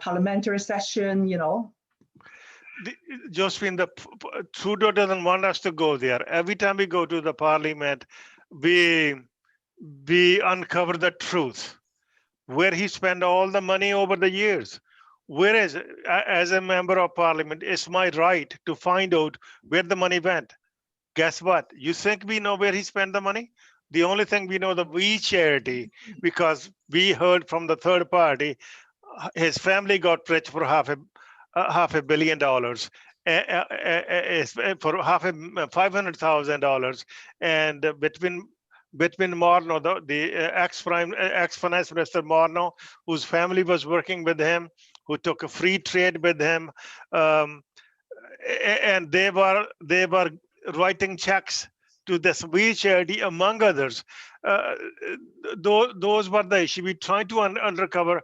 parliamentary session, Josephine, Trudeau doesn't want us to go there. Every time we go to the parliament, we uncover the truth, where he spent all the money over the years. Whereas, as a member of parliament, it's my right to find out where the money went. Guess what? You think we know where he spent the money? The only thing we know, the We Charity, because we heard from the third party, his family got rich for $500 million, for $500,000, and between Morneau, the ex-finance minister Morneau, whose family was working with him, who took a free trade with him, and they were writing checks to this We Charity, among others. Those were the issues. We tried to uncover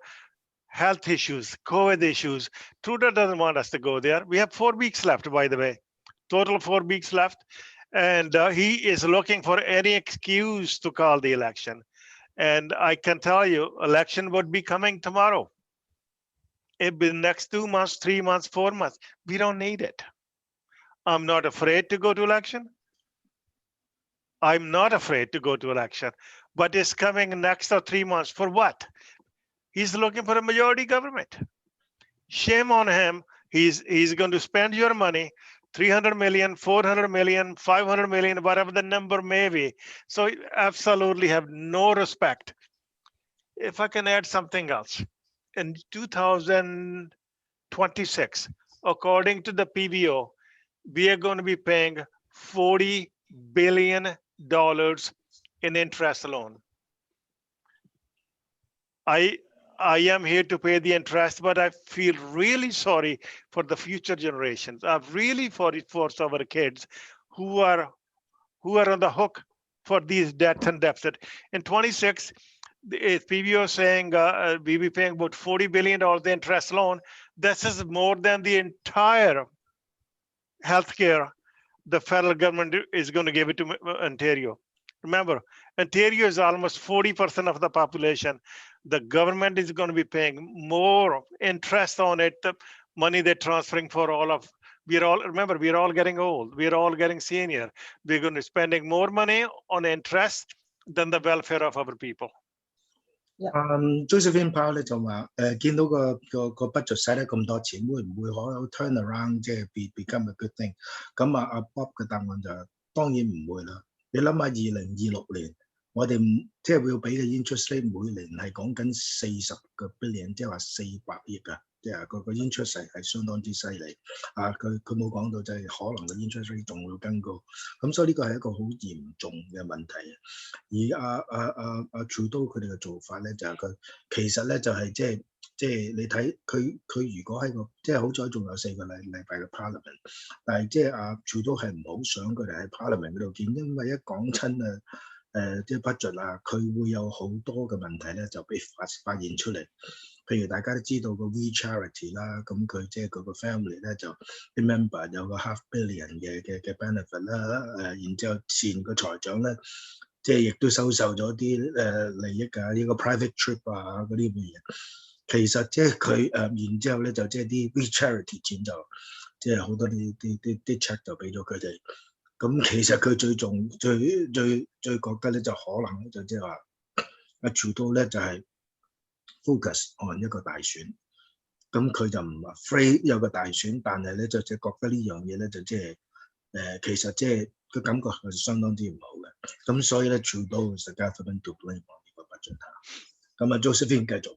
health issues, COVID issues. Trudeau doesn't want us to go there. We have 4 weeks left, by the way, total 4 weeks left. And he is looking for any excuse to call the election. And I can tell you, election would be coming tomorrow. It'll be the next 2 months, 3 months, 4 months. We don't need it. I'm not afraid to go to election. I'm not afraid to go to election, but it's coming next or 3 months. For what? He's looking for a majority government. Shame on him. He's going to spend your money, 300 million, 400 million, 500 million, whatever the number may be. So absolutely have no respect. If I can add something else, in 2026, according to the PBO, we are going to be paying $40 billion in interest alone. I am here to pay the interest, but I feel really sorry for the future generations. I'm really sorry for our kids who are on the hook for these debts and deficit. In 26, the PBO is saying we'll be paying about $40 billion the interest alone. This is more than the entire healthcare the federal government is going to give it to Ontario. Remember, Ontario is almost 40% of the population. The government is going to be paying more interest on it, the money they're transferring for all of, we're all getting old. We're all getting senior. We're going to be spending more money on interest than the welfare of our people. Josephine Powell 咧就話見到個 budget 使得咁多錢，會唔會可以 turn around 即係 become a good thing？ 咁阿 Bob 嘅答案就當然唔會啦。你諗下2026年，我哋即係會俾嘅 interest rate 每年係講緊40個 billion， 即係話400億啊！即係個 interest 係相當之犀利啊！佢冇講到就係可能個 interest rate 仲會更高，咁所以呢個係一個好嚴重嘅問題。而Trudeau 佢哋嘅做法咧就係佢其實咧就係即係你睇佢如果喺個即係好彩仲有4個禮拜嘅 Parliament， 但係即係Trudeau 係唔好想佢哋喺 Parliament 嗰度見，因為一講親即係 budget 啊，佢會有好多嘅問題咧就被發現出嚟。譬如大家都知道個 We Charity 啦，咁佢即係佢個 family 咧就啲 member 有個half billion 嘅 benefit 啦，然之後前個財長咧即係亦都收受咗啲利益㗎，呢個 private trip 啊嗰啲咁嘅嘢。其實即係佢然之後咧就即係啲 We Charity 錢就即係好多啲 check 就俾咗佢哋。咁其實佢最覺得咧就可能就即係話Trudeau 咧就係 focus on 一個大選，咁佢就唔 afraid 有個大選，但係咧就覺得呢樣嘢咧就即係其實即係個感覺係相當之唔好嘅，咁所以咧 Trudeau is the government to blame on 呢個 budget。咁Josephine 繼續。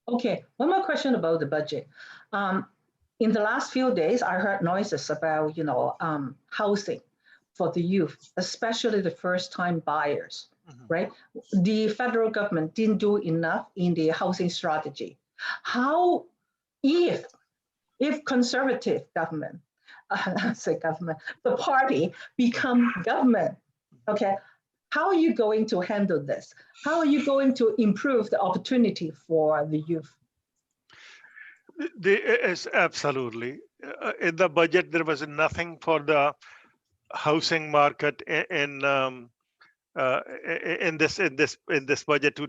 Okay, one more question about the budget. In the last few days, I heard noises about housing for the youth, especially the first-time buyers. Right? The federal government didn't do enough in the housing strategy. How, if conservative government, the party become government, okay, how are you going to handle this? How are you going to improve the opportunity for the youth? Absolutely. In the budget, there was nothing for the housing market in this budget.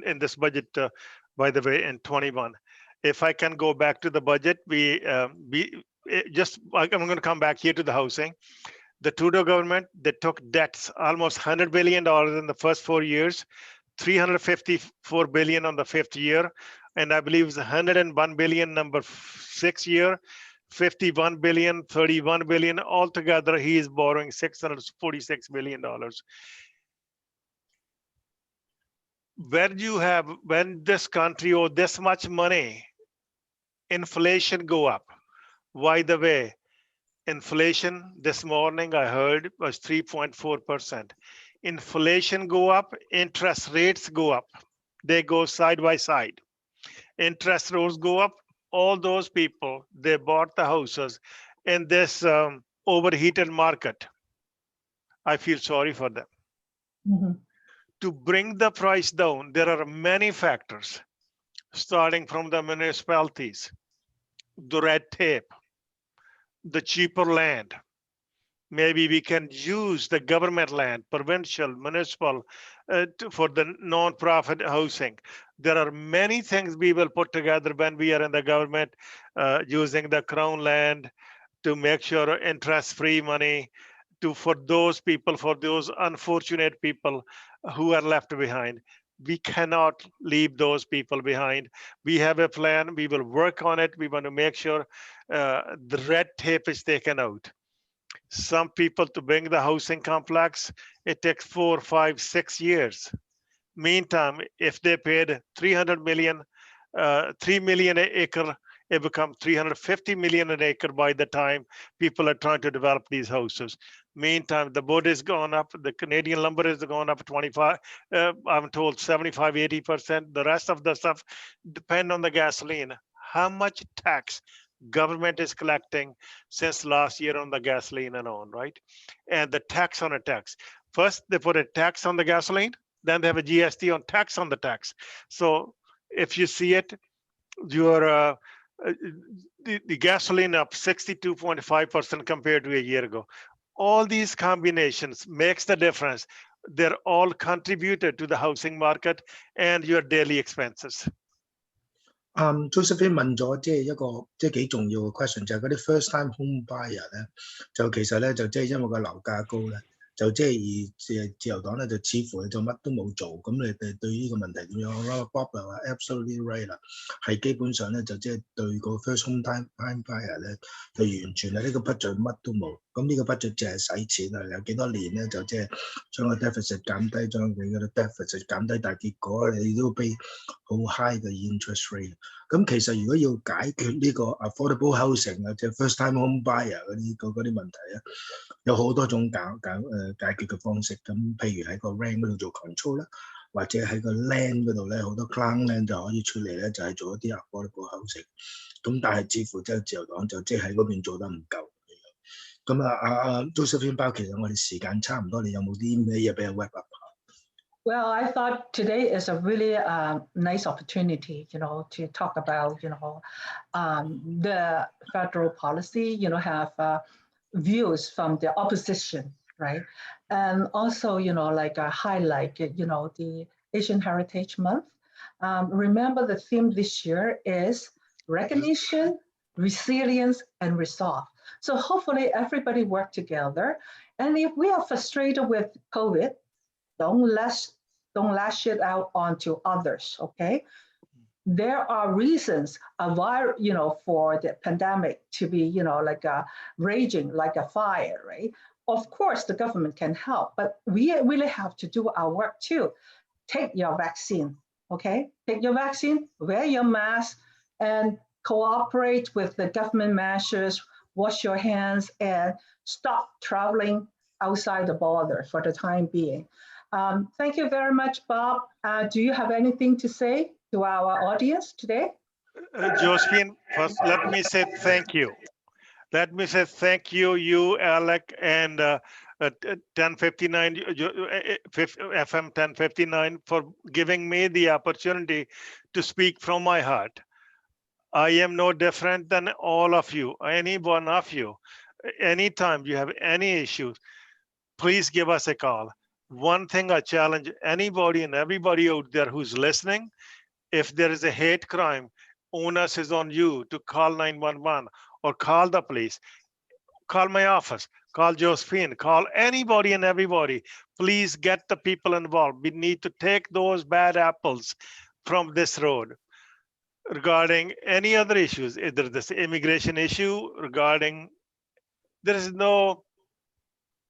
In this budget, by the way, in 21. If I can go back to the budget, I'm going to come back here to the housing. The Trudeau government, they took debts, almost $100 billion in the first 4 years, $354 billion on the 5th year, and I believe it's $101 billion number 6th year, $51 billion, $31 billion. Altogether, he is borrowing $646 billion. When this country owes this much money, inflation go up. By the way, inflation this morning I heard was 3.4%. Inflation go up, interest rates go up. They go side by side. Interest rates go up. All those people, they bought the houses in this overheated market. I feel sorry for them. Mm-hmm. To bring the price down, there are many factors, starting from the municipalities, the red tape, the cheaper land. Maybe we can use the government land, provincial, municipal, for the non-profit housing. There are many things we will put together when we are in the government, using the crown land to make sure interest-free money for those people, for those unfortunate people who are left behind. We cannot leave those people behind. We have a plan. We will work on it. We want to make sure the red tape is taken out. Some people, to bring the housing complex, it takes 4, 5, 6 years. Meantime, if they paid 3 million an acre, it becomes 350 million an acre by the time people are trying to develop these houses. Meantime, the wood is gone up, the Canadian lumber is gone up 25, I'm told 75, 80%. The rest of the stuff depend on the gasoline. How much tax government is collecting since last year on the gasoline and on, right? And the tax on a tax. First, they put a tax on the gasoline, then they have a GST on tax on the tax. So if you see it, your the gasoline up 62.5% compared to a year ago. all these combinations makes the difference. They're all contributed to the housing market and your daily expenses. Josephine 問咗即係一個即係幾重要嘅 question， 就係嗰啲 first time home buyer 咧，就其實咧就即係因為個樓價高咧，就即係而自由黨咧就似乎就乜都冇做，咁你哋對呢個問題點樣 ？Bob 又話 absolutely right 啦，係基本上咧就即係對個 first home buyer 咧就完全係呢個 budget 乜都冇，咁呢個 budget 淨係使錢啊，有幾多年咧就即係將個 deficit 減低，將你嗰啲 deficit 減低，但係結果你都俾好 high 嘅 interest rate。咁其實如果要解決呢個 affordable housing 啊，即係 first time home buyer 嗰啲問題咧，有好多種解決嘅方式。咁譬如喺個 rent 嗰度做 control 啦，或者喺個 land 嗰度咧，好多 crown land 就可以處理咧，就係做一啲 affordable housing。咁但係似乎即係自由黨就即係喺嗰邊做得唔夠。咁Josephine 包，其實我哋時間差唔多，你有冇啲咩嘢俾我 wrap up？ Well, I thought today is a really nice opportunity, to talk about, the federal policy, have views from the opposition, right? And also, highlight, the Asian Heritage Month. Remember the theme this year is recognition, resilience, and resolve. So hopefully everybody work together. And if we are frustrated with COVID, don't lash it out onto others, okay? There are reasons for the pandemic to be, raging like a fire, right? Of course, the government can help, but we really have to do our work too. Take your vaccine, okay? Take your vaccine, wear your mask, and cooperate with the government measures, wash your hands, and stop traveling outside the border for the time being. Thank you very much, Bob. Do you have anything to say to our audience today? Josephine, first, let me say thank you. Let me say thank you, you, Alec, and 1059, FM 1059 for giving me the opportunity to speak from my heart. I am no different than all of you, any one of you. Anytime you have any issues, please give us a call. One thing I challenge anybody and everybody out there who's listening, if there is a hate crime, onus is on you to call 911 or call the police. Call my office, call Josephine, call anybody and everybody. Please get the people involved. We need to take those bad apples from this road. Regarding any other issues, either this immigration issue, there is no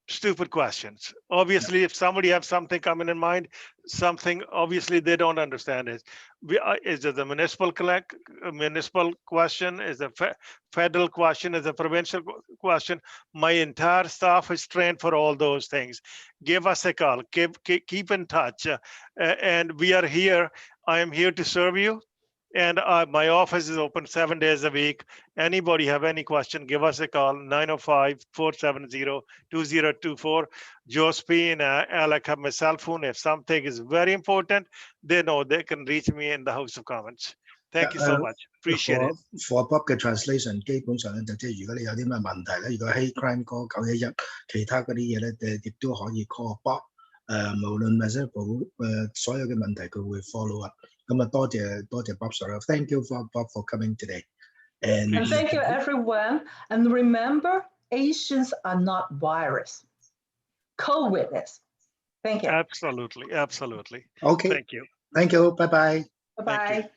stupid questions. Obviously, if somebody has something coming in mind, something obviously they don't understand is it a municipal question, is a federal question, is a provincial question. My entire staff is trained for all those things. Give us a call, keep in touch, and we are here. I am here to serve you. And my office is open 7 days a week. Anybody have any question, give us a call, 905-470-2024. Josephine, Alec have my cell phone. If something is very important, they know they can reach me in the House of Commons. Thank you so much. Appreciate it. For Bob 嘅 translation， 基本上咧就即係如果你有啲咩問題咧，如果 hate crime call 911，其他嗰啲嘢咧，亦都可以 call Bob。無論係所有嘅問題，佢會 follow up。咁多謝Bob Saroya. Thank you Bob for coming today. And thank you everyone. And remember, Asians are not virus. COVID is. Thank you. Absolutely. Okay. Thank you. Thank you. Bye-bye. Bye-bye.